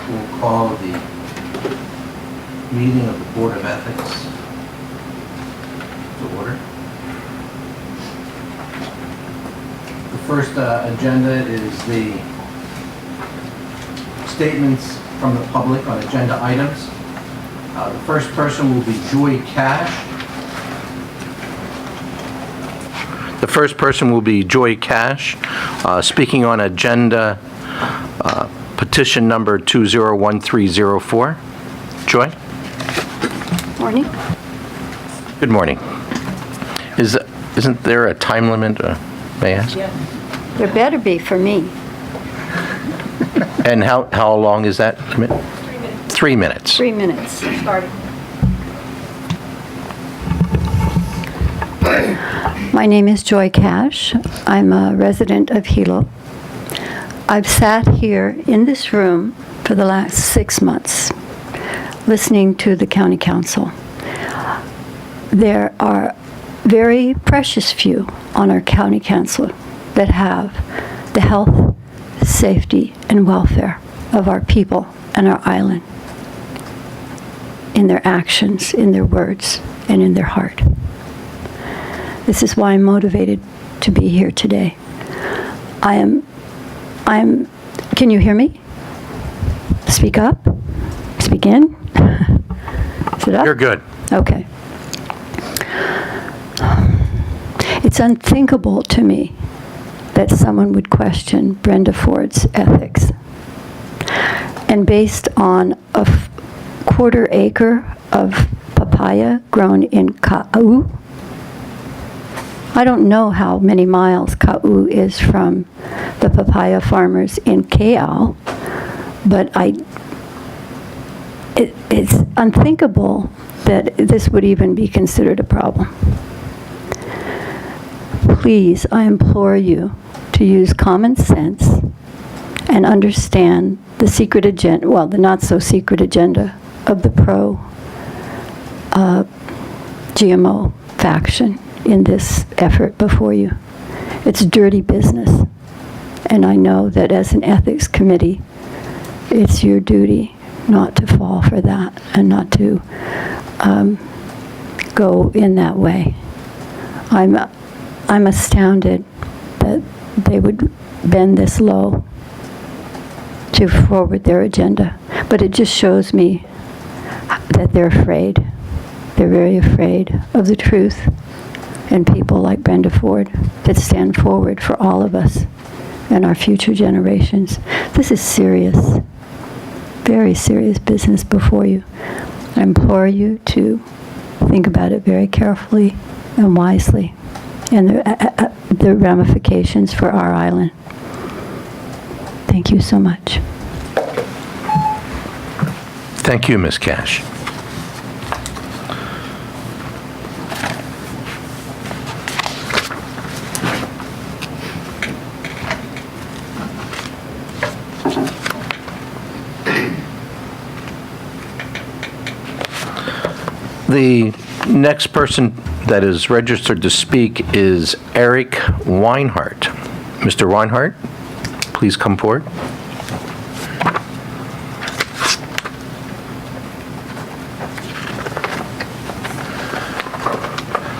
We'll call the meeting of the Board of Ethics to order. The first agenda is the statements from the public on agenda items. The first person will be Joy Cash. Speaking on agenda petition number 201304. Joy? Morning. Good morning. Isn't there a time limit, may I ask? Yeah. There better be for me. And how long is that limit? 3 minutes. 3 minutes. Starting. My name is Joy Cash. I'm a resident of Hilo. I've sat here in this room for the last 6 months listening to the county council. There are very precious few on our county council that have the health, safety, and welfare of our people and our island in their actions, in their words, and in their heart. This is why I'm motivated to be here today. Can you hear me? Speak up? Speak in? Is it up? You're good. Okay. It's unthinkable to me that someone would question Brenda Ford's ethics. And based on a quarter acre of papaya grown in Ka'u, I don't know how many miles Ka'u is from the papaya farmers in Ka'au, but it's unthinkable that this would even be considered a problem. Please, I implore you to use common sense and understand the secret agenda, well, the not-so-secret agenda of the pro-GMO faction in this effort before you. It's dirty business, and I know that as an ethics committee, it's your duty not to fall for that and not to go in that way. I'm astounded that they would bend this low to forward their agenda, but it just shows me that they're afraid. They're very afraid of the truth and people like Brenda Ford that stand forward for all of us and our future generations. This is serious, very serious business before you. I implore you to think about it very carefully and wisely, and the ramifications for our island. Thank you so much. Thank you, Ms. Cash. The next person that is registered to speak is Eric Weinert. Mr. Weinert, please come forward.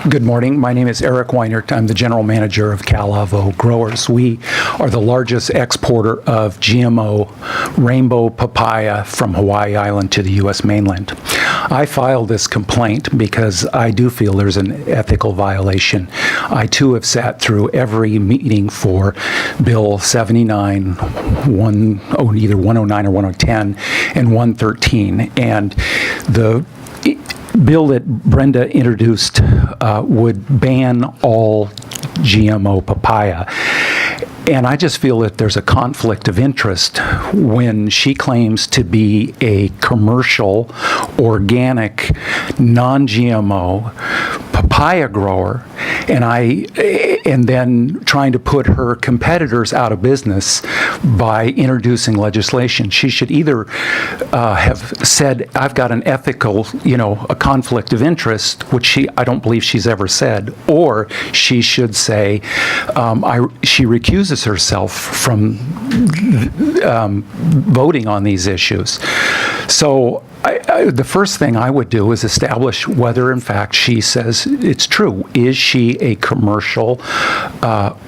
Good morning. My name is Eric Weinert. I'm the general manager of Calavo Growers. We are the largest exporter of GMO rainbow papaya from Hawaii Island to the U.S. mainland. I filed this complaint because I do feel there's an ethical violation. I too have sat through every meeting for Bill 79, either 109 or 110, and 113. And the bill that Brenda introduced would ban all GMO papaya. And I just feel that there's a conflict of interest when she claims to be a commercial, organic, non-GMO papaya grower, and then trying to put her competitors out of business by introducing legislation. She should either have said, "I've got an ethical, a conflict of interest," which I don't believe she's ever said, or she should say she recuses herself from voting on these issues. So the first thing I would do is establish whether, in fact, she says it's true. Is she a commercial,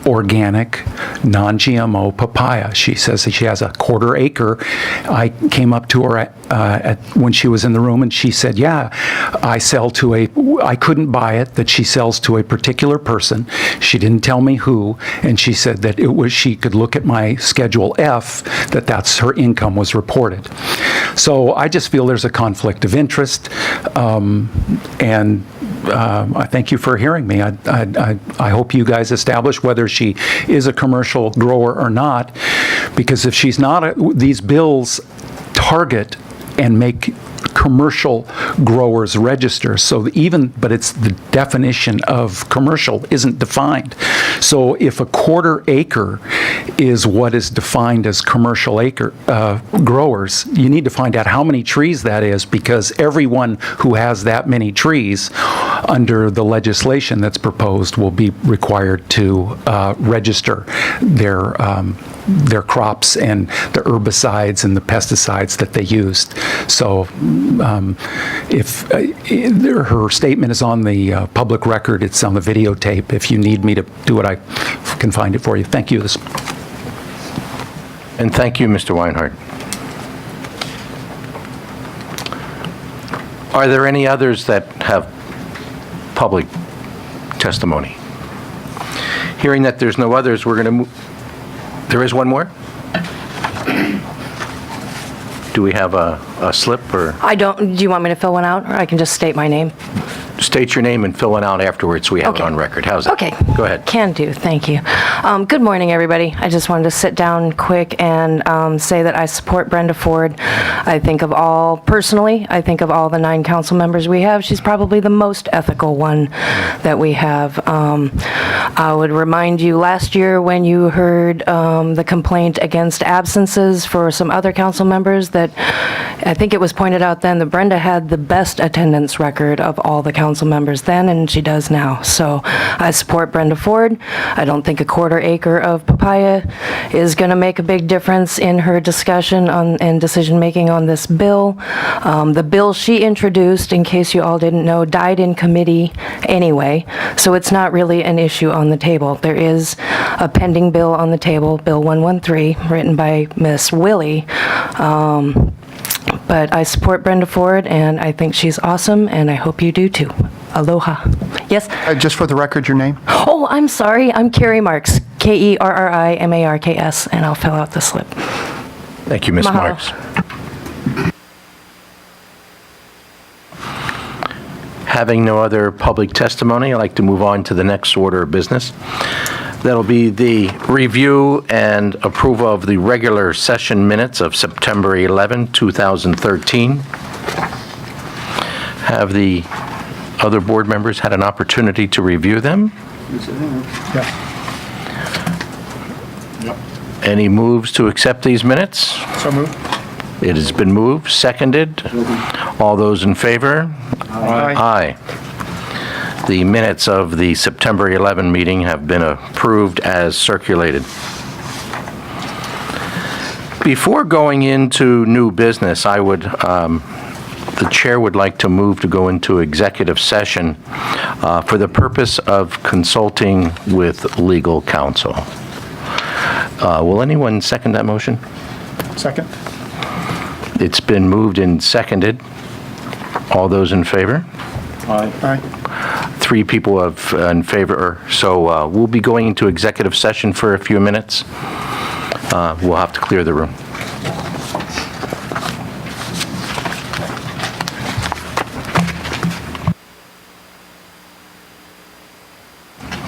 organic, non-GMO papaya? She says that she has a quarter acre. I came up to her when she was in the room, and she said, "Yeah, I couldn't buy it, that she sells to a particular person." She didn't tell me who, and she said that she could look at my Schedule F, that's her income was reported. So I just feel there's a conflict of interest, and I thank you for hearing me. I hope you guys establish whether she is a commercial grower or not, because if she's not, these bills target and make commercial growers register. But it's the definition of commercial isn't defined. So if a quarter acre is what is defined as commercial acre growers, you need to find out how many trees that is, because everyone who has that many trees under the legislation that's proposed will be required to register their crops and the herbicides and the pesticides that they used. So if her statement is on the public record, it's on the videotape. If you need me to do it, I can find it for you. Thank you. And thank you, Mr. Weinhardt. Are there any others that have public testimony? Hearing that there's no others, we're going to move. There is one more? Do we have a slip, or? I don't, do you want me to fill one out, or I can just state my name? State your name and fill it out afterwards so we have it Okay. on record. How's that? Okay. Go ahead. Can do, thank you. Good morning, everybody. I just wanted to sit down quick and say that I support Brenda Ford. I think of all the 9 council members we have, she's probably the most ethical one that we have. I would remind you, last year when you heard the complaint against absences for some other council members, that I think it was pointed out then that Brenda had the best attendance record of all the council members then, and she does now. So I support Brenda Ford. I don't think a quarter acre of papaya is going to make a big difference in her discussion and decision-making on this bill. The bill she introduced, in case you all didn't know, died in committee anyway, so it's not really an issue on the table. There is a pending bill on the table, Bill 113, written by Miss Willie. But I support Brenda Ford, and I think she's awesome, and I hope you do too. Aloha. Yes? Just for the record, your name? Oh, I'm sorry. I'm Carrie Marks, Kerrimarks, and I'll fill out the slip. Thank you, Ms. Mahalo. Marks. Having no other public testimony, I'd like to move on to the next order of business. That'll be the review and approval of the regular session minutes of September 11, 2013. Have the other board members had an opportunity to review them? Any moves to accept these minutes? So moved. It has been moved, seconded. All those in favor? Aye. The minutes of the September 11 meeting have been approved as circulated. Before going into new business, the chair would like to move to go into executive session for the purpose of consulting with legal counsel. Will anyone second that motion? Second. It's been moved and seconded. All those in favor? Aye. 3 people in favor, so we'll be going into executive session for a few minutes. We'll have to clear the room.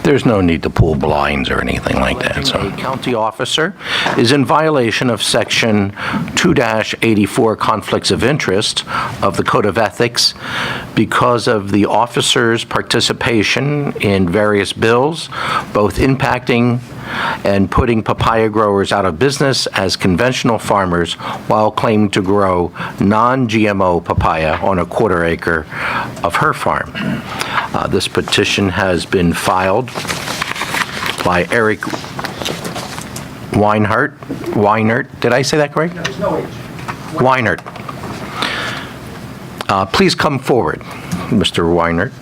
There's no need to pull blinds or anything like that. So, a county officer is in violation of Section 2-84 Conflicts of Interest of the Code of Ethics because of the officer's participation in various bills, both impacting and putting papaya growers out of business as conventional farmers while claiming to grow non-GMO papaya on a quarter acre of her farm. This petition has been filed by Eric Weinert. Did I say that correct? There's no H. Weinert. Please come forward, Mr. Weinert.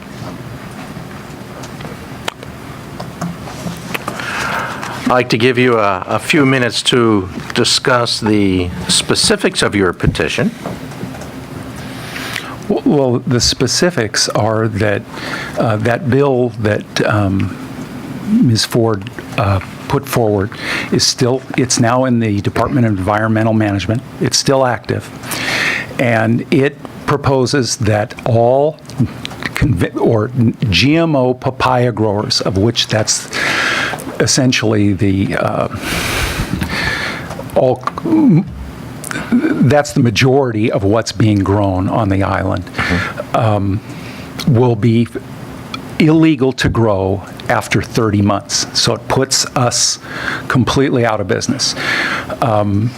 I'd like to give you a few minutes to discuss the specifics of your petition. Well, the specifics are that that bill that Ms. Ford put forward it's now in the Department of Environmental Management. It's still active. And it proposes that all GMO papaya growers, of which that's essentially that's the majority of what's being grown on the island, will be illegal to grow after 30 months. So it puts us completely out of business. And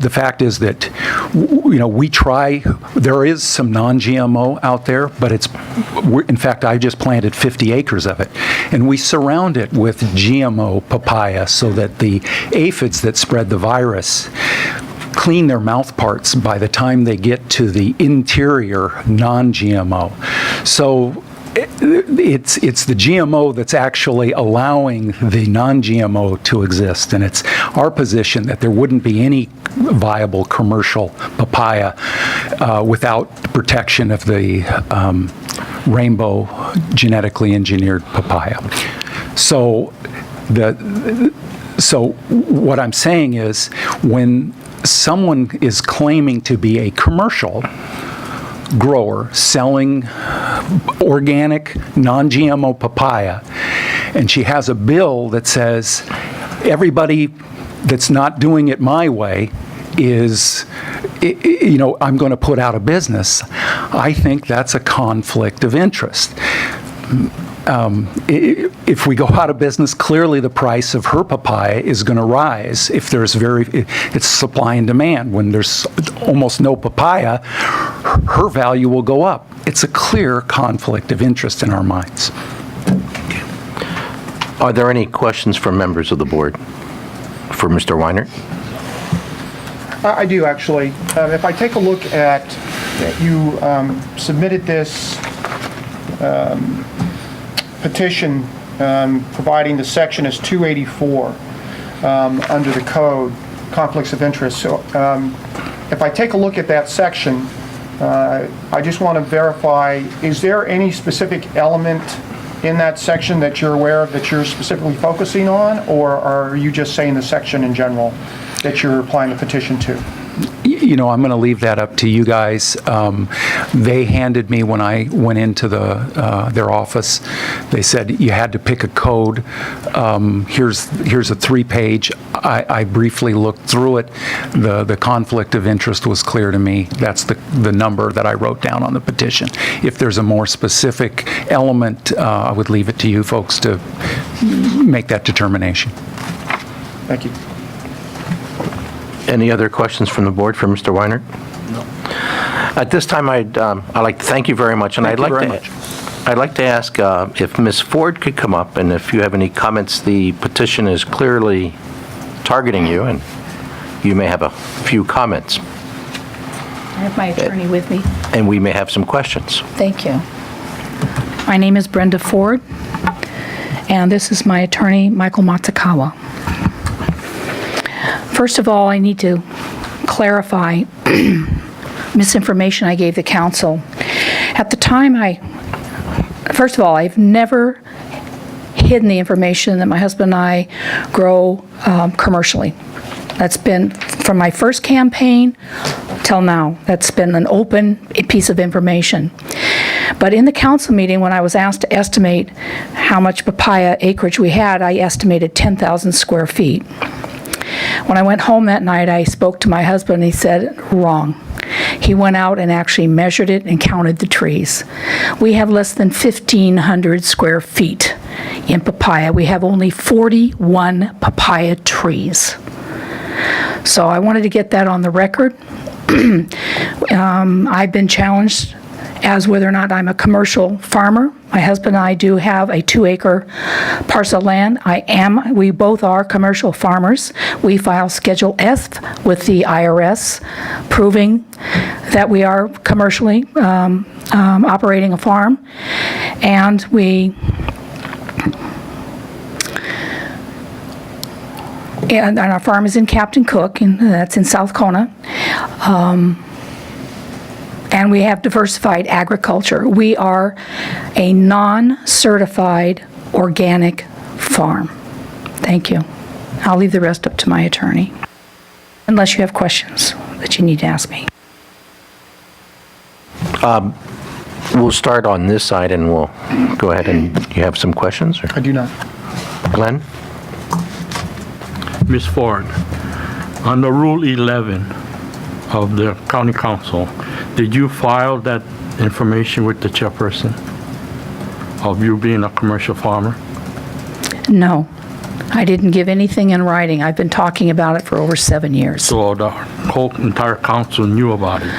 the fact is that, we try, there is some non-GMO out there, but in fact, I just planted 50 acres of it. And we surround it with GMO papaya so that the aphids that spread the virus clean their mouth parts by the time they get to the interior non-GMO. So it's the GMO that's actually allowing the non-GMO to exist, and it's our position that there wouldn't be any viable commercial papaya without the protection of the rainbow genetically engineered papaya. So what I'm saying is, when someone is claiming to be a commercial grower selling organic, non-GMO papaya, and she has a bill that says everybody that's not doing it my way is, I'm going to put out of business, I think that's a conflict of interest. If we go out of business, clearly the price of her papaya is going to rise. If it's supply and demand. When there's almost no papaya, her value will go up. It's a clear conflict of interest in our minds. Are there any questions from members of the board for Mr. Weinert? I do, actually. If I take a look at, you submitted this petition providing the section as 284 under the code, conflicts of interest. So if I take a look at that section, I just want to verify, is there any specific element in that section that you're aware of that you're specifically focusing on, or are you just saying the section in general that you're applying the petition to? I'm going to leave that up to you guys. They handed me, when I went into their office, they said you had to pick a code. Here's a 3-page. I briefly looked through it. The conflict of interest was clear to me. That's the number that I wrote down on the petition. If there's a more specific element, I would leave it to you folks to make that determination. Thank you. Any other questions from the board for Mr. Weinert? No. At this time, I'd like to thank you very much, and I'd like to ask if Ms. Ford could come up, and if you have any comments. The petition is clearly targeting you, and you may have a few comments. I have my attorney with me. And we may have some questions. Thank you. My name is Brenda Ford, and this is my attorney, Michael Matsukawa. First of all, I need to clarify misinformation I gave the council. At the time, first of all, I've never hidden the information that my husband and I grow commercially. That's been from my first campaign till now. That's been an open piece of information. But in the council meeting, when I was asked to estimate how much papaya acreage we had, I estimated 10,000 square feet. When I went home that night, I spoke to my husband, and he said, wrong. He went out and actually measured it and counted the trees. We have less than 1,500 square feet in papaya. We have only 41 papaya trees. So I wanted to get that on the record. I've been challenged as whether or not I'm a commercial farmer. My husband and I do have a 2-acre parcel of land. We both are commercial farmers. We file Schedule F with the IRS, proving that we are commercially operating a farm. And our farm is in Captain Cook, and that's in South Kona. And we have diversified agriculture. We are a non-certified organic farm. Thank you. I'll leave the rest up to my attorney, unless you have questions that you need to ask me. We'll start on this side, and we'll go ahead, and you have some questions? Or? I do not. Glenn? Ms. Ford, under Rule 11 of the County Council, did you file that information with the chairperson of you being a commercial farmer? No, I didn't give anything in writing. I've been talking about it for over 7 years. So the whole entire council knew about it?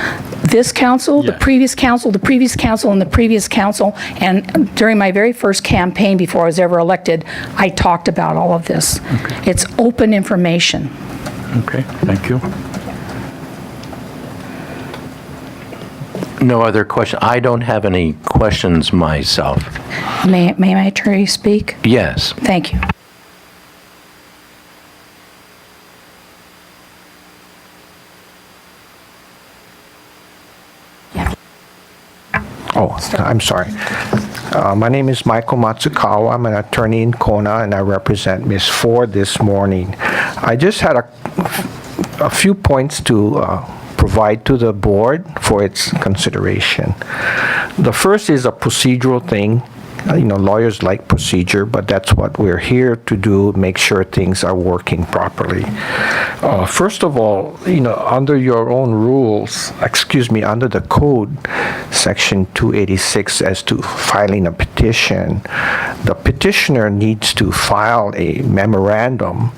This council, the Yeah. previous council, the previous council, and the previous council, and during my very first campaign before I was ever elected, I talked about all of this. Okay. It's open information. Okay, thank you. No other question? I don't have any questions myself. May my attorney speak? Yes. Thank you. Oh, I'm sorry. My name is Michael Matsukawa. I'm an attorney in Kona, and I represent Ms. Ford this morning. I just had a few points to provide to the board for its consideration. The first is a procedural thing. Lawyers like procedure, but that's what we're here to do, make sure things are working properly. First of all, under your own rules, under the code, section 286, as to filing a petition, the petitioner needs to file a memorandum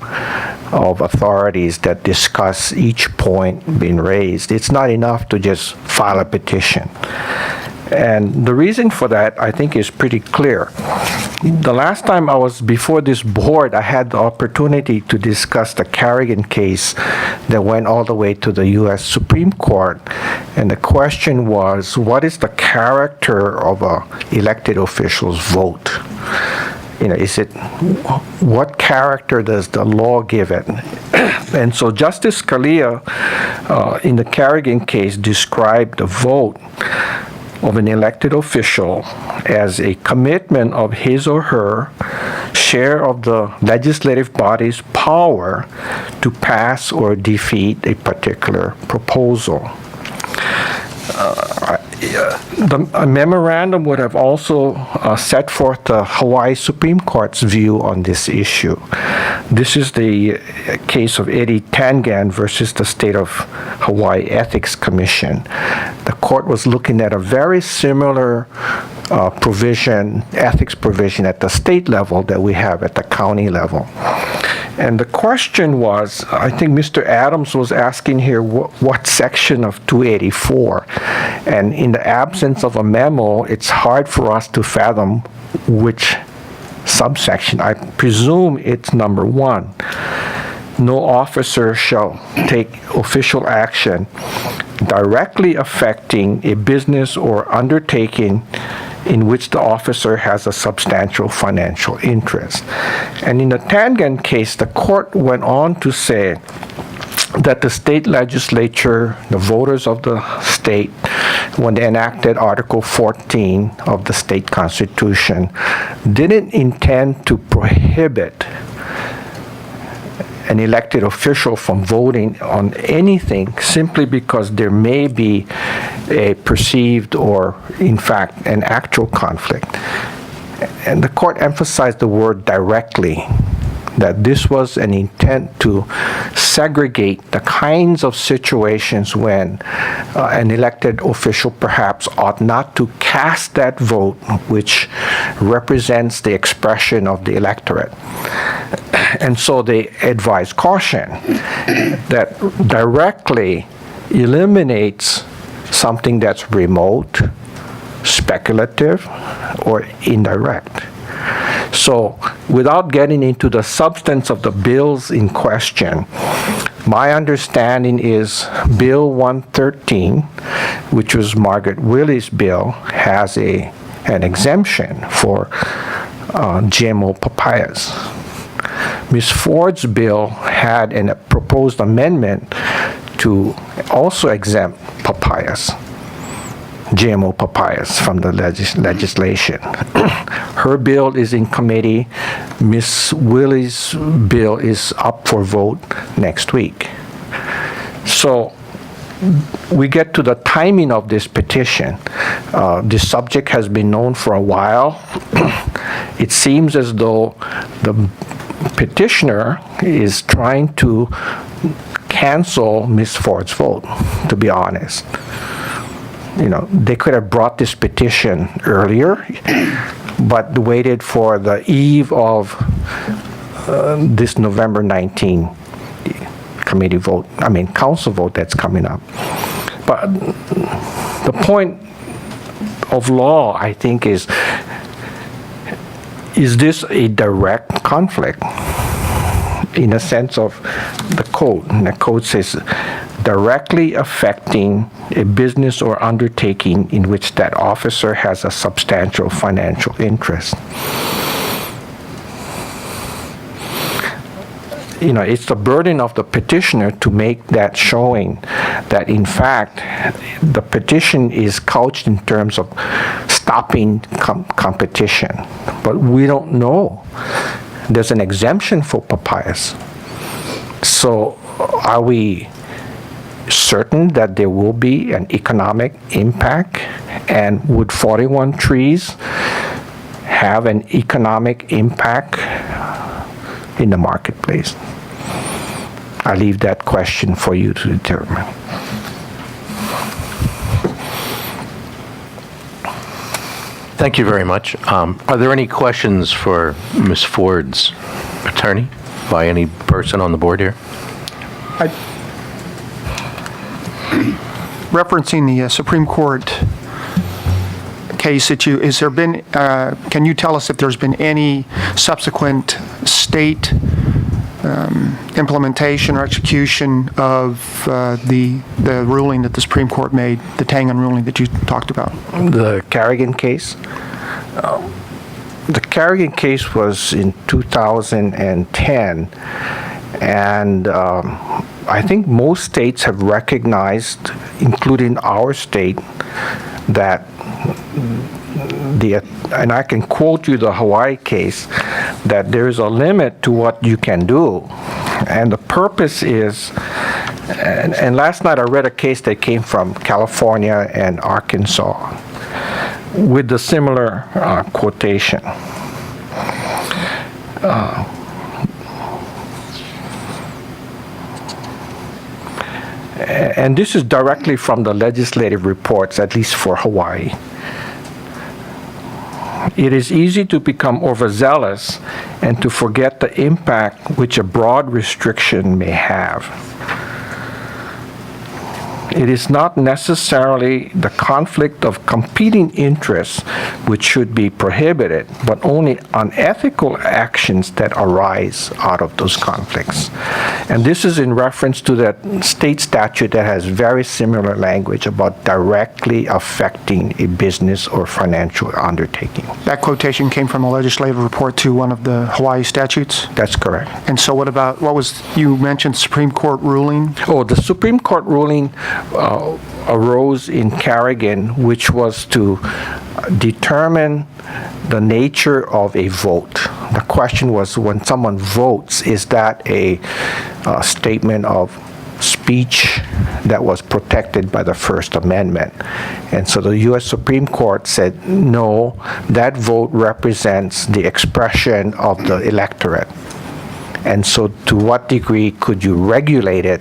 of authorities that discuss each point being raised. It's not enough to just file a petition. And the reason for that, I think, is pretty clear. The last time I was before this board, I had the opportunity to discuss the Carrigan case that went all the way to the U.S. Supreme Court. And the question was, what is the character of an elected official's vote? What character does the law give it? And so Justice Scalia, in the Carrigan case, described the vote of an elected official as a commitment of his or her share of the legislative body's power to pass or defeat a particular proposal. A memorandum would have also set forth the Hawaii Supreme Court's view on this issue. This is the case of Eddie Tangan versus the State of Hawaii Ethics Commission. The court was looking at a very similar ethics provision at the state level that we have at the county level. And the question was, I think Mr. Adams was asking here, what section of 284? And in the absence of a memo, it's hard for us to fathom which subsection. I presume it's number 1. No officer shall take official action directly affecting a business or undertaking in which the officer has a substantial financial interest. And in the Tangan case, the court went on to say that the state legislature, the voters of the state, when they enacted Article 14 of the state constitution, didn't intend to prohibit an elected official from voting on anything simply because there may be a perceived or, in fact, an actual conflict. And the court emphasized the word directly, that this was an intent to segregate the kinds of situations when an elected official perhaps ought not to cast that vote which represents the expression of the electorate. And so they advise caution that directly eliminates something that's remote, speculative, or indirect. So, without getting into the substance of the bills in question, my understanding is Bill 113, which was Margaret Willie's bill, has an exemption for GMO papayas. Ms. Ford's bill had a proposed amendment to also exempt papayas, GMO papayas, from the legislation. Her bill is in committee. Ms. Willie's bill is up for vote next week. So we get to the timing of this petition. This subject has been known for a while. It seems as though the petitioner is trying to cancel Ms. Ford's vote, to be honest. You know, they could have brought this petition earlier, but waited for the eve of this November 19 committee vote, council vote that's coming up. But the point of law, I think, is this a direct conflict in a sense of the code? And the code says directly affecting a business or undertaking in which that officer has a substantial financial interest. You know, it's the burden of the petitioner to make that showing that, in fact, the petition is couched in terms of stopping competition. But we don't know. There's an exemption for papayas. So are we certain that there will be an economic impact? And would 41 trees have an economic impact in the marketplace? I leave that question for you to determine. Thank you very much. Are there any questions for Ms. Ford's attorney by any person on the board here? Referencing the Supreme Court case that can you tell us if there's been any subsequent state implementation or execution of the ruling that the Supreme Court made, the Tangan ruling that you talked about? The Carrigan case? The Carrigan case was in 2010, and I think most states have recognized, including our state, that and I can quote you the Hawaii case, that there's a limit to what you can do. And the purpose is, and last night I read a case that came from California and Arkansas with the similar quotation. And this is directly from the legislative reports, at least for Hawaii. It is easy to become overzealous and to forget the impact which a broad restriction may have. It is not necessarily the conflict of competing interests which should be prohibited, but only unethical actions that arise out of those conflicts. And this is in reference to that state statute that has very similar language about directly affecting a business or financial undertaking. That quotation came from a legislative report to one of the Hawaii statutes? That's correct. And so you mentioned Supreme Court ruling? Oh, the Supreme Court ruling arose in Carrigan, which was to determine the nature of a vote. The question was, when someone votes, is that a statement of speech that was protected by the First Amendment. And so the U.S. Supreme Court said, no, that vote represents the expression of the electorate. And so to what degree could you regulate it?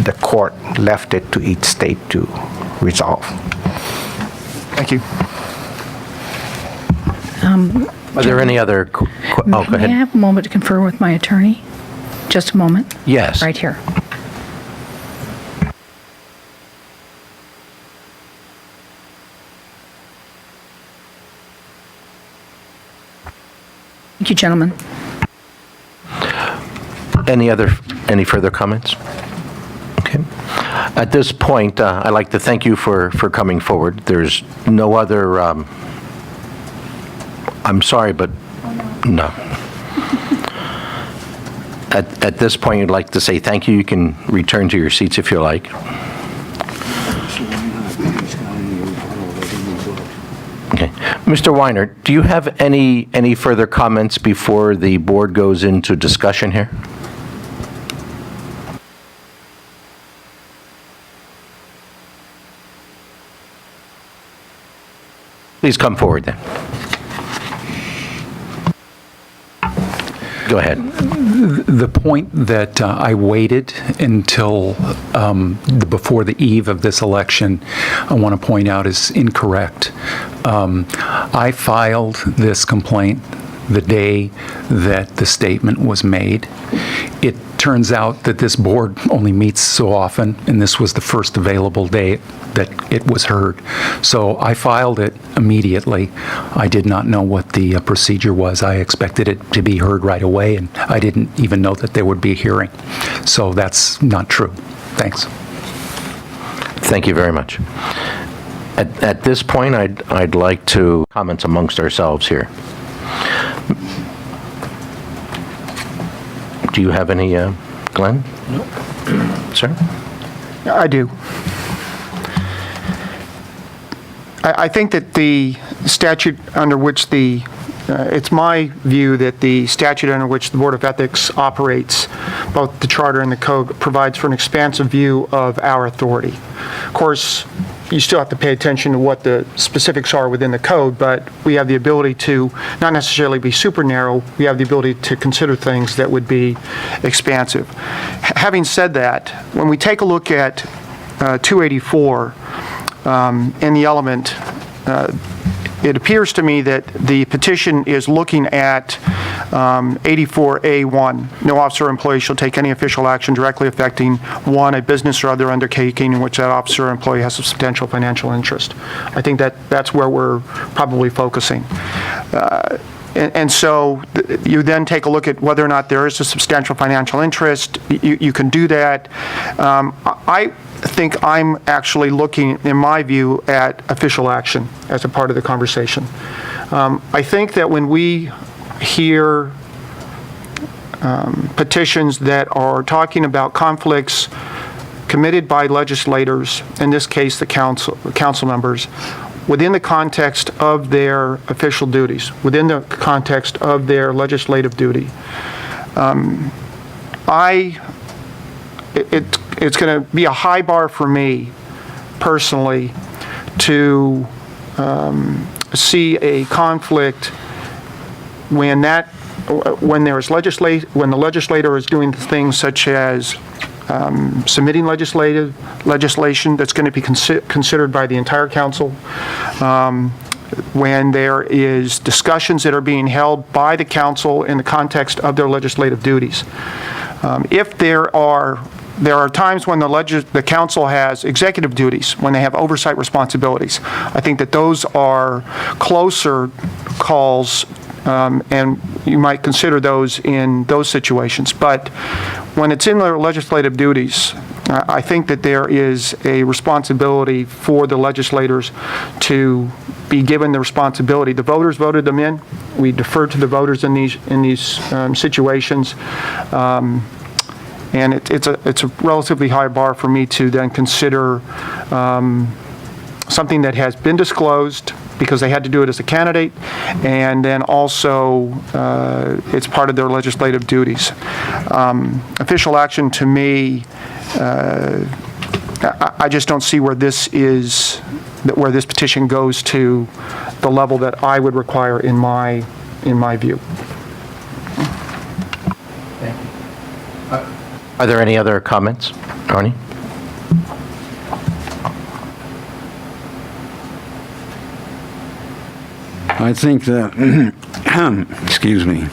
The court left it to each state to resolve. Thank you. Are there any other, oh, go May I ahead. have a moment to confer with my attorney? Just a moment. Yes. Right here. Thank you, gentlemen. Any further comments? Okay. At this point, I'd like to thank you for coming forward. There's no other, I'm sorry, but no. At this point, I'd like to say thank you. You can return to your seats if you like. Okay. Mr. Weinert, do you have any further comments before the board goes into discussion here? Please come forward then. Go ahead. The point that I waited until before the eve of this election, I want to point out is incorrect. I filed this complaint the day that the statement was made. It turns out that this board only meets so often, and this was the first available day that it was heard. So I filed it immediately. I did not know what the procedure was. I expected it to be heard right away, and I didn't even know that there would be a hearing. So that's not true. Thanks. Thank you very much. At this point, I'd like to comment amongst ourselves here. Do you have any, Glenn? No. Sir? I do. I think that the statute under which it's my view that the statute under which the Board of Ethics operates, both the charter and the code, provides for an expansive view of our authority. Of course, you still have to pay attention to what the specifics are within the code, but we have the ability to not necessarily be super narrow. We have the ability to consider things that would be expansive. Having said that, when we take a look at 284 in the element, it appears to me that the petition is looking at 84A1. No officer or employee shall take any official action directly affecting, one, a business or other undertaking in which that officer or employee has a substantial financial interest. I think that's where we're probably focusing. And so you then take a look at whether or not there is a substantial financial interest. You can do that. I think I'm actually looking, in my view, at official action as a part of the conversation. I think that when we hear petitions that are talking about conflicts committed by legislators, in this case the council members, within the context of their official duties, within the context of their legislative duty, it's going to be a high bar for me personally to see a conflict when the legislator is doing things such as submitting legislation that's going to be considered by the entire council, when there is discussions that are being held by the council in the context of their legislative duties. If there are times when the council has executive duties, when they have oversight responsibilities. I think that those are closer calls, and you might consider those in those situations. But when it's in their legislative duties, I think that there is a responsibility for the legislators to be given the responsibility. The voters voted them in. We defer to the voters in these situations. And it's a relatively high bar for me to then consider something that has been disclosed because they had to do it as a candidate, and then also it's part of their legislative duties. Official action to me I just don't see where this petition goes to the level that I would require in my view. Are there any other comments? Arnie? I think that, excuse me,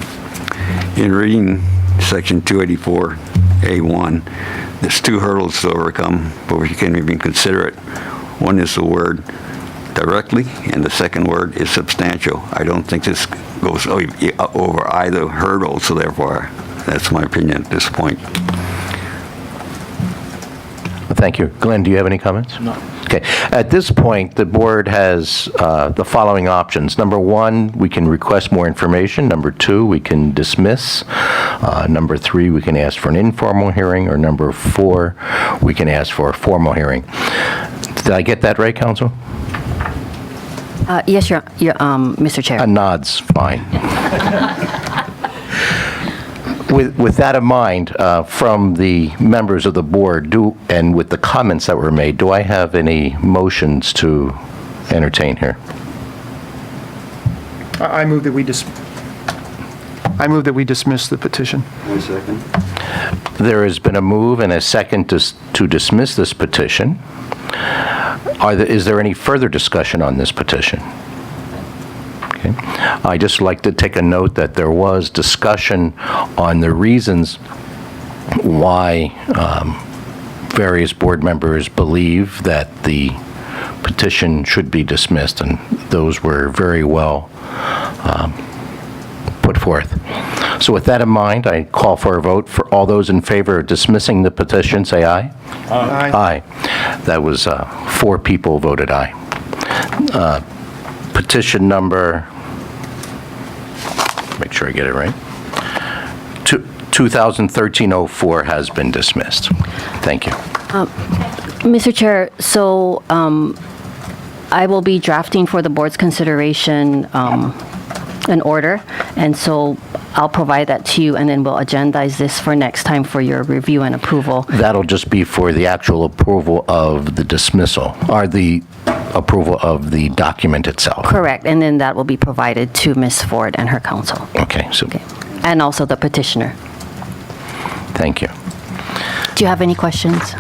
in reading section 284A1, there's two hurdles to overcome before you can even consider it. One is the word directly, and the second word is substantial. I don't think this goes over either hurdle, so therefore, that's my opinion at this point. Thank you. Glenn, do you have any comments? No. Okay. At this point, the board has the following options. Number one, we can request more information. Number two, we can dismiss. Number three, we can ask for an informal hearing. Or number four, we can ask for a formal hearing. Did I get that right, Counsel? Yes, Mr. Chair. A nod's fine. With that in mind, from the members of the board, and with the comments that were made, do I have any motions to entertain here? I move that we dismiss the petition. 1 second. There has been a move and a second to dismiss this petition. Is there any further discussion on this petition? Okay. I'd just like to take a note that there was discussion on the reasons why various board members believe that the petition should be dismissed, and those were very well put forth. So with that in mind, I call for a vote. For all those in favor of dismissing the petition, say aye. Aye. Aye. That was 4 people voted aye. Petition number, make sure I get it right, 2013-04 has been dismissed. Thank you. Mr. Chair, so I will be drafting for the board's consideration an order, and so I'll provide that to you, and then we'll agendize this for next time for your review and approval. That'll just be for the actual approval of the dismissal, or the approval of the document itself. Correct, and then that will be provided to Ms. Ford and her counsel. Okay, so Okay. And also the petitioner. thank you. Do you have any questions?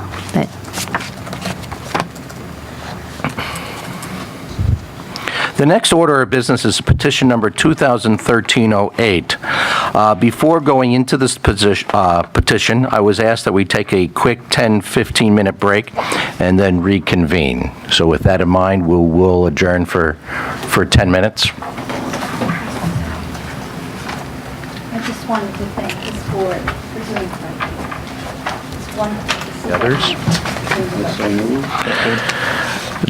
The next order of business is petition number 2013-08. Before going into this petition, I was asked that we take a quick 10-15-minute break and then reconvene. So with that in mind, we'll adjourn for 10 minutes. I just wanted to thank this board for doing that. It's wonderful. The others?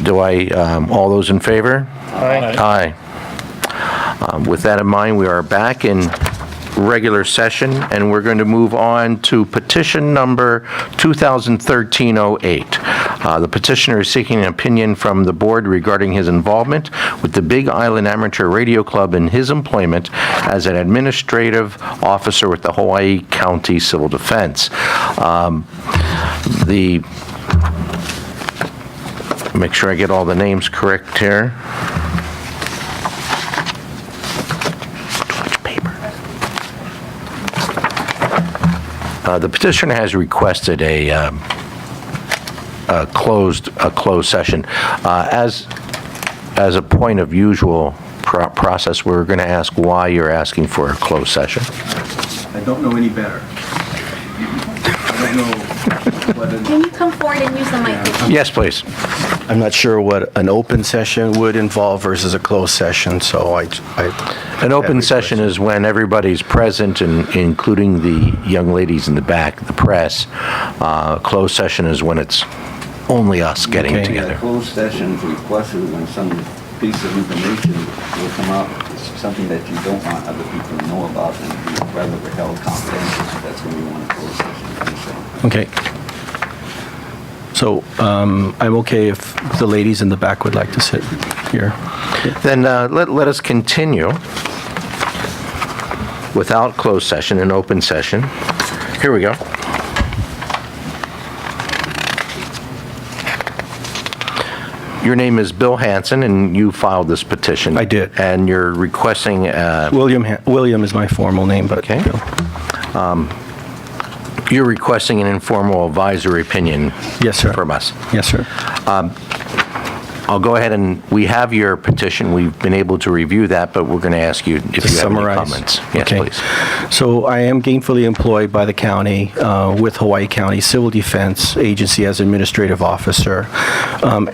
Do I, all those in favor? Aye. With that in mind, we are back in regular session, and we're going to move on to petition number 2013-08. The petitioner is seeking an opinion from the board regarding his involvement with the Big Island Amateur Radio Club in his employment as an administrative officer with the Hawaii County Civil Defense. Make sure I get all the names correct here. The petitioner has requested a closed session. As a point of usual process, we're going to ask why you're asking for a closed session. I don't know any better. I don't know what Can you come forward and use the microphone? Yes, please. I'm not sure what an open session would involve versus a closed session, so An open session is when everybody's present, including the young ladies in the back, the press. Closed session is when it's only us getting together. A closed session is requested when some piece of information will come out. It's something that you don't want other people to know about, and you'd rather be held confidential, so that's when you want a closed session. Okay. So I'm okay if the ladies in the back would like to sit here. Then let us continue without closed session, an open session. Here we go. Your name is Bill Hanson, and you filed this petition. I did. And you're requesting, William is my formal name, but Okay. Bill. you're requesting an informal advisory opinion. Yes, sir. From us. Yes, sir. I'll go ahead and, we have your petition. We've been able to review that, but we're going to ask you if you have Summarize. any comments. Yes, Okay. please. So I am gainfully employed by the county with Hawaii County Civil Defense Agency as administrative officer.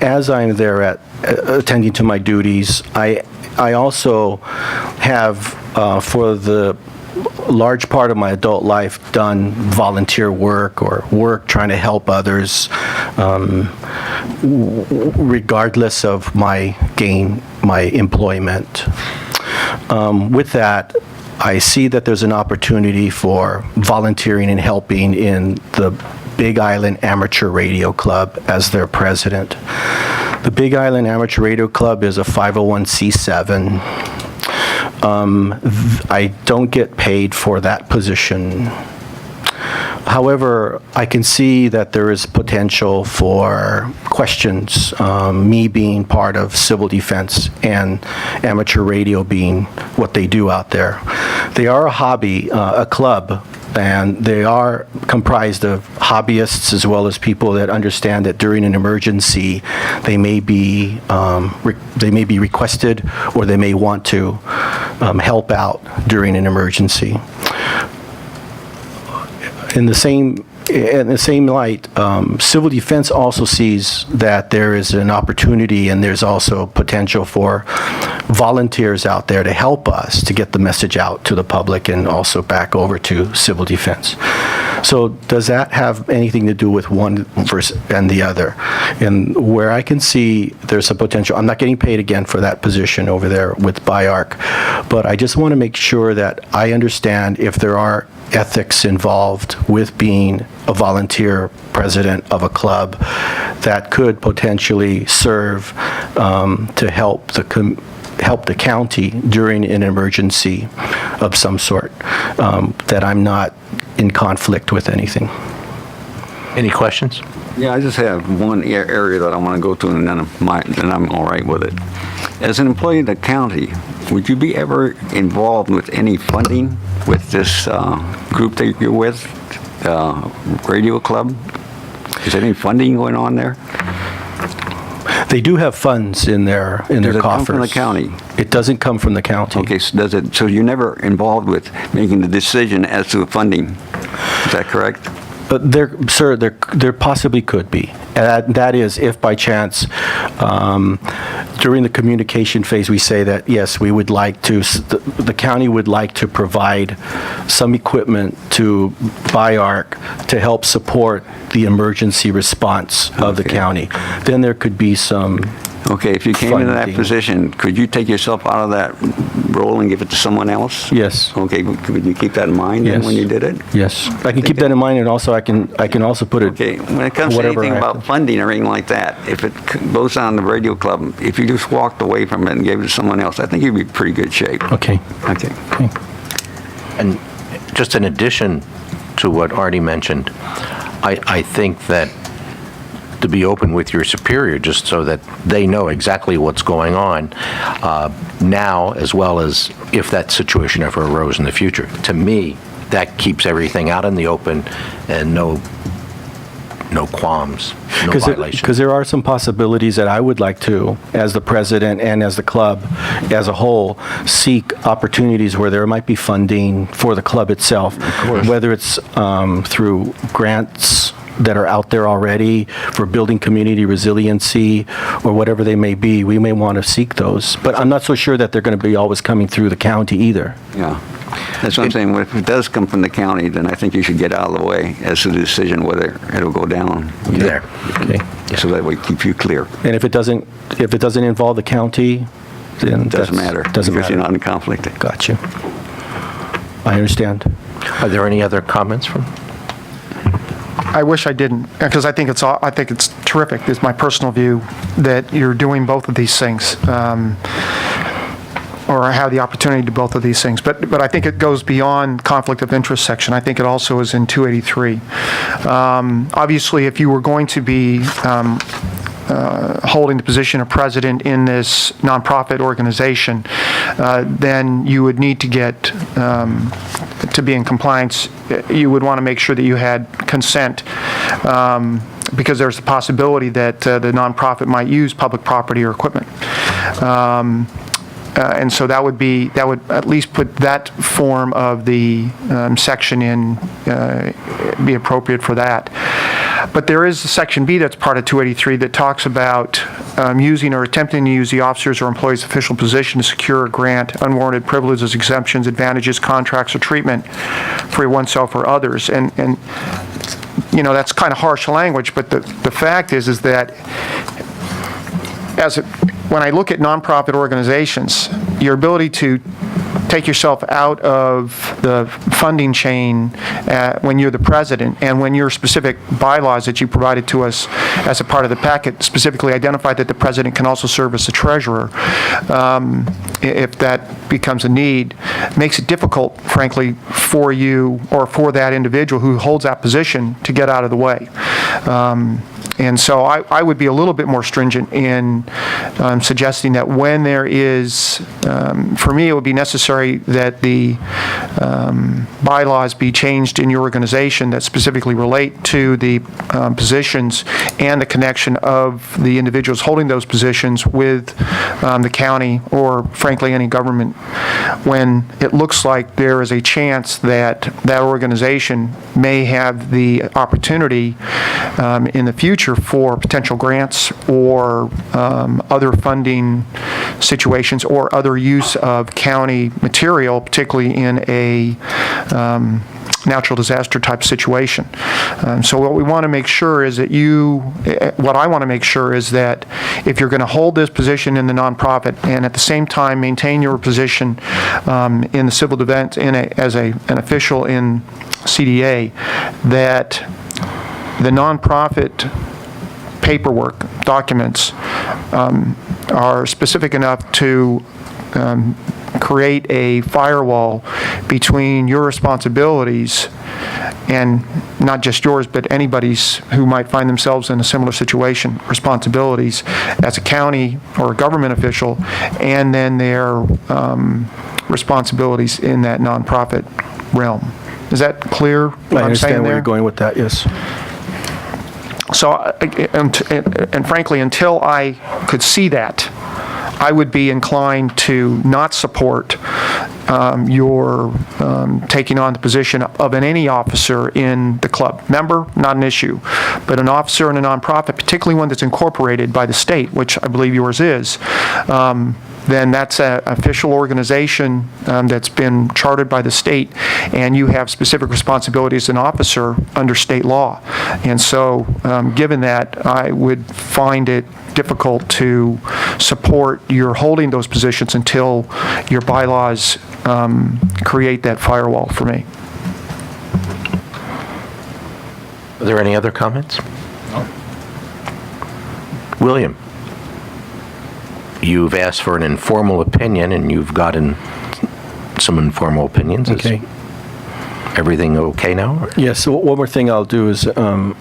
As I'm there attending to my duties, I also have, for the large part of my adult life, done volunteer work or work trying to help others, regardless of my employment. With that, I see that there's an opportunity for volunteering and helping in the Big Island Amateur Radio Club as their president. The Big Island Amateur Radio Club is a 501c7. I don't get paid for that position. However, I can see that there is potential for questions, me being part of civil defense and amateur radio being what they do out there. They are a hobby, a club, and they are comprised of hobbyists as well as people that understand that during an emergency they may be requested or they may want to help out during an emergency. In the same light, civil defense also sees that there is an opportunity and there's also potential for volunteers out there to help us to get the message out to the public and also back over to civil defense. So does that have anything to do with one versus and the other? And where I can see there's a potential, I'm not getting paid again for that position over there with BIARC, but I just want to make sure that I understand if there are ethics involved with being a volunteer president of a club that could potentially serve to help the county during an emergency of some sort, that I'm not in conflict with anything. Any questions? Yeah, I just have one area that I want to go to, and then I'm all right with it. As an employee of the county, would you be ever involved with any funding with this group that you're with, Radio Club? Is there any funding going on there? They do have funds in their coffers. Does it come from the county? It doesn't come from the county. Okay, so so you're never involved with making the decision as to funding? Is that correct? There possibly could be. And that is if by chance, during the communication phase, we say that, yes, we would like to, the county would like to provide some equipment to BIARC to help support the emergency response of the county. Then there could be some Okay, if you came into that funding. position, could you take yourself out of that role and give it to someone else? Yes. Okay, would you keep that in mind then Yes. when you did it? Yes, I can keep that in mind, and also I can also put it. Okay, when it comes to whatever anything I- about funding or anything like that, if it goes on the radio club, if you just walked away from it and gave it to someone else, I think you'd be in pretty good shape. Okay. Okay. And just in addition to what Artie mentioned, I think that to be open with your superior, just so that they know exactly what's going on now, as well as if that situation ever arose in the future. To me, that keeps everything out in the open and no qualms, no violations. Because there are some possibilities that I would like to, as the president and as the club as a whole, seek opportunities where there might be funding for the club itself, whether it's through grants that are out there already for building community resiliency or whatever they may be. We may want to seek those. But I'm not so sure that they're going to be always coming through the county either. Yeah. That's what I'm saying. If it does come from the county, then I think you should get out of the way as to the decision whether it'll go down there. Okay. So that way keep you clear. And if it doesn't involve the county, then It doesn't matter. Doesn't because matter. you're not in conflict. Got you. I understand. Are there any other comments from? I wish I didn't, because I think it's terrific. It's my personal view that you're doing both of these things, or have the opportunity to do both of these things. But I think it goes beyond conflict of interest section. I think it also is in 283. Obviously, if you were going to be holding the position of president in this nonprofit organization, then you would need to get, to be in compliance, you would want to make sure that you had consent, because there's a possibility that the nonprofit might use public property or equipment. And so that would at least put that form of the section in, be appropriate for that. But there is Section B that's part of 283 that talks about using or attempting to use the officer's or employee's official position to secure or grant unwarranted privileges, exemptions, advantages, contracts, or treatment for oneself or others. And you know, that's kind of harsh language, but the fact is that when I look at nonprofit organizations, your ability to take yourself out of the funding chain when you're the president, and when your specific bylaws that you provided to us as a part of the packet specifically identified that the president can also serve as the treasurer, if that becomes a need, makes it difficult, frankly, for you or for that individual who holds that position to get out of the way. And so I would be a little bit more stringent in suggesting that when there is, for me, it would be necessary that the bylaws be changed in your organization that specifically relate to the positions and the connection of the individuals holding those positions with the county or, frankly, any government, when it looks like there is a chance that that organization may have the opportunity in the future for potential grants or other funding situations or other use of county material, particularly in a natural disaster type situation. So what we want to make sure is that what I want to make sure is that if you're going to hold this position in the nonprofit and at the same time maintain your position in the civil defense as an official in CDA, that the nonprofit paperwork, documents, are specific enough to create a firewall between your responsibilities and not just yours, but anybody's who might find themselves in a similar situation, responsibilities as a county or a government official, and then their responsibilities in that nonprofit realm. Is that clear what I'm saying there? I understand where you're going with that, yes. So, and frankly, until I could see that, I would be inclined to not support your taking on the position of any officer in the club. Member, not an issue. But an officer in a nonprofit, particularly one that's incorporated by the state, which I believe yours is, then that's an official organization that's been chartered by the state, and you have specific responsibilities as an officer under state law. And so, given that, I would find it difficult to support your holding those positions until your bylaws create that firewall for me. Are there any other comments? No. William, you've asked for an informal opinion, and you've gotten some informal opinions. Okay. Is everything okay now? Yes, so one more thing I'll do is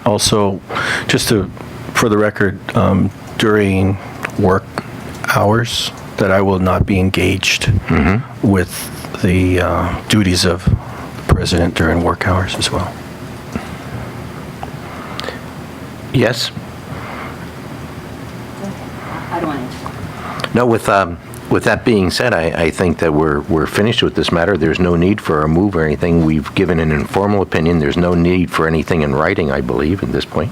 also, just for the record, during work hours, that I will not be engaged with the duties of the president during work hours as well. Yes? I don't want to. No, with that being said, I think that we're finished with this matter. There's no need for a move or anything. We've given an informal opinion. There's no need for anything in writing, I believe, at this point.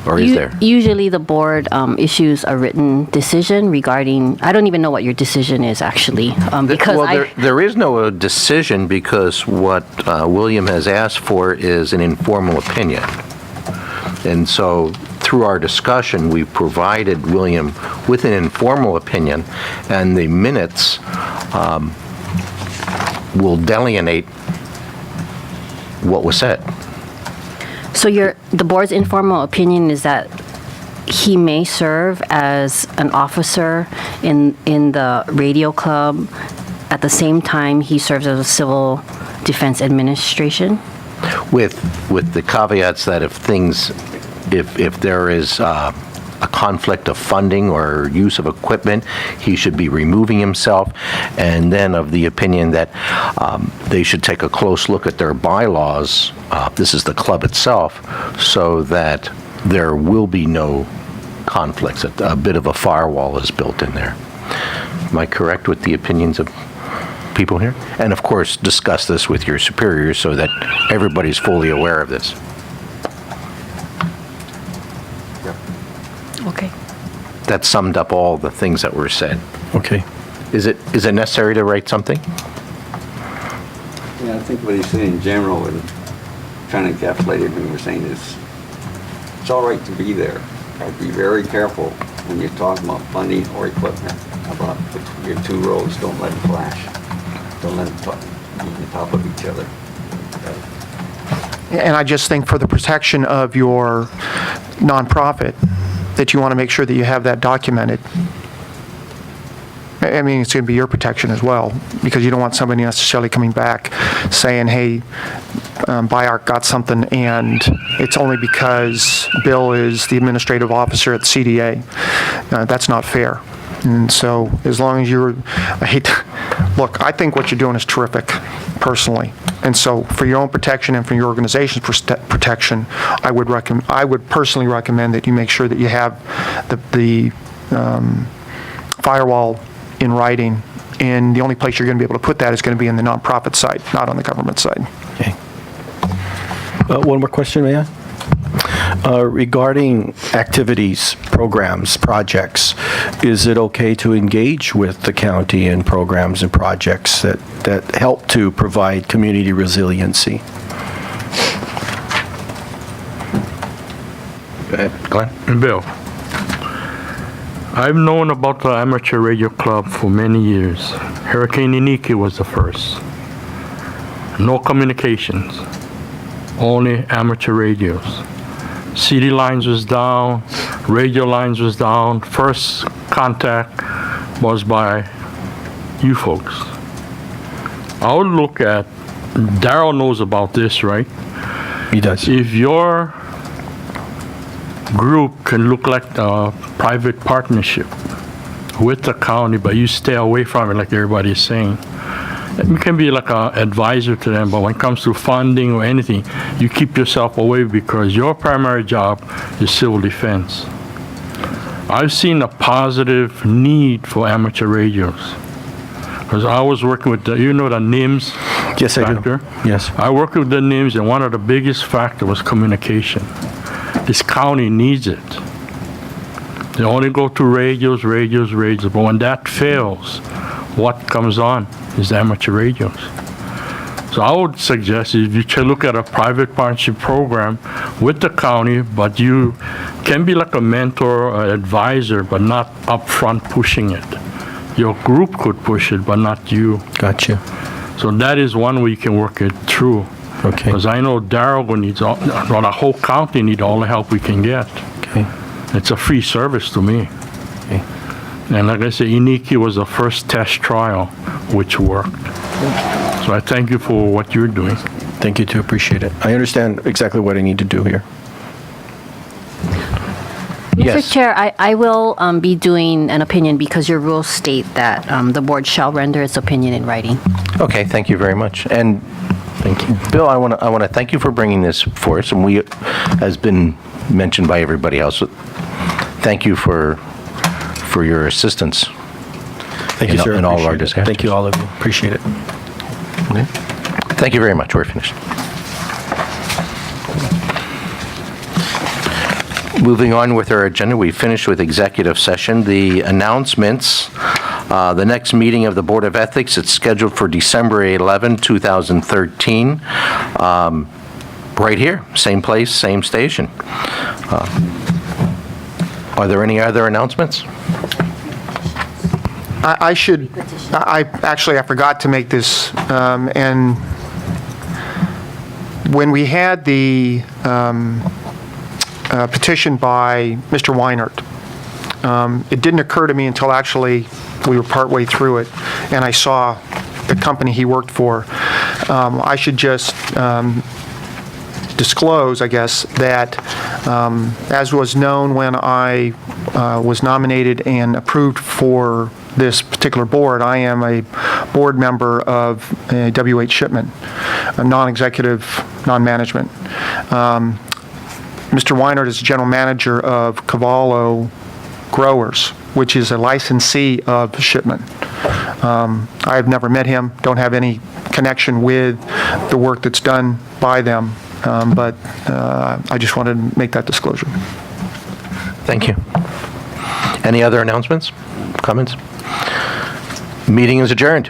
Or is there? Usually the board issues a written decision regarding, I don't even know what your decision is actually, because well, there is no decision, because what William has asked for is an informal opinion. And so through our discussion, we provided William with an informal opinion, and the minutes will delineate what was said. So the board's informal opinion is that he may serve as an officer in the radio club at the same time he serves as a civil defense administration? With the caveats that if there is a conflict of funding or use of equipment, he should be removing himself, and then of the opinion that they should take a close look at their bylaws, this is the club itself, so that there will be no conflicts. A bit of a firewall is built in there. Am I correct with the opinions of people here? And of course, discuss this with your superiors so that everybody's fully aware of this. Okay. That summed up all the things that were said. Okay. Is it necessary to write something? Yeah, I think what he's saying in general and trying to encapsulate everything we're saying is it's all right to be there, but be very careful when you're talking about funding or equipment, about your two roads. Don't let them clash. Don't let them be on top of each other. And I just think for the protection of your nonprofit, that you want to make sure that you have that documented. I mean, it's going to be your protection as well, because you don't want somebody necessarily coming back saying, hey, BIARC got something, and it's only because Bill is the administrative officer at CDA. That's not fair. And so as long as you're, look, I think what you're doing is terrific, personally. And so for your own protection and for your organization's protection, I would personally recommend that you make sure that you have the firewall in writing, and the only place you're going to be able to put that is going to be in the nonprofit side, not on the government side. Okay. One more question, may I? Regarding activities, programs, projects, is it okay to engage with the county in programs and projects that help to provide community resiliency? Go ahead, Glenn. Bill, I've known about the amateur radio club for many years. Hurricane Iniki was the first. No communications, only amateur radios. CD lines was down, radio lines was down. First contact was by you folks. I would look at, Darryl knows about this, right? He does. If your group can look like a private partnership with the county, but you stay away from it like everybody's saying. You can be like an advisor to them, but when it comes to funding or anything, you keep yourself away because your primary job is civil defense. I've seen a positive need for amateur radios. Because I was working with the, you know, the NIMS Yes, I factor? do. Yes. I worked with the NIMS, and one of the biggest factors was communication. This county needs it. They only go to radios, but when that fails, what comes on is amateur radios. So I would suggest if you can look at a private partnership program with the county, but you can be like a mentor or advisor, but not upfront pushing it. Your group could push it, but not you. Gotcha. So that is one way you can work it through. Okay. Because I know Darryl needs all, well, the whole county need all the help we can get. Okay. It's a free service to me. Okay. And like I said, Iniki was the first test trial, which worked. So I thank you for what you're doing. Thank you, too. Appreciate it. I understand exactly what I need to do here. Yes. Mr. Chair, I will be doing an opinion because your rules state that the board shall render its opinion in writing. Okay, thank you very much. And thank you. Bill, I want to thank you for bringing this for us, and we, has been mentioned by everybody else, thank you for your assistance. Thank you, sir. In all of our Appreciate it. discussions. Thank you, all of you. Appreciate it. Okay. Thank you very much. We're finished. Moving on with our agenda, we finished with executive session. The announcements, the next meeting of the Board of Ethics, it's scheduled for December 11, 2013, right here, same place, same station. Are there any other announcements? I forgot to make this, and when we had the petition by Mr. Weinert, it didn't occur to me until actually we were partway through it, and I saw the company he worked for. I should just disclose, I guess, that As was known when I was nominated and approved for this particular board, I am a board member of WH Shipment, a non-executive, non-management. Mr. Weinert is general manager of Cavallo Growers, which is a licensee of Shipment. I have never met him, don't have any connection with the work that's done by them, but I just wanted to make that disclosure. Thank you. Any other announcements, comments? Meeting is adjourned.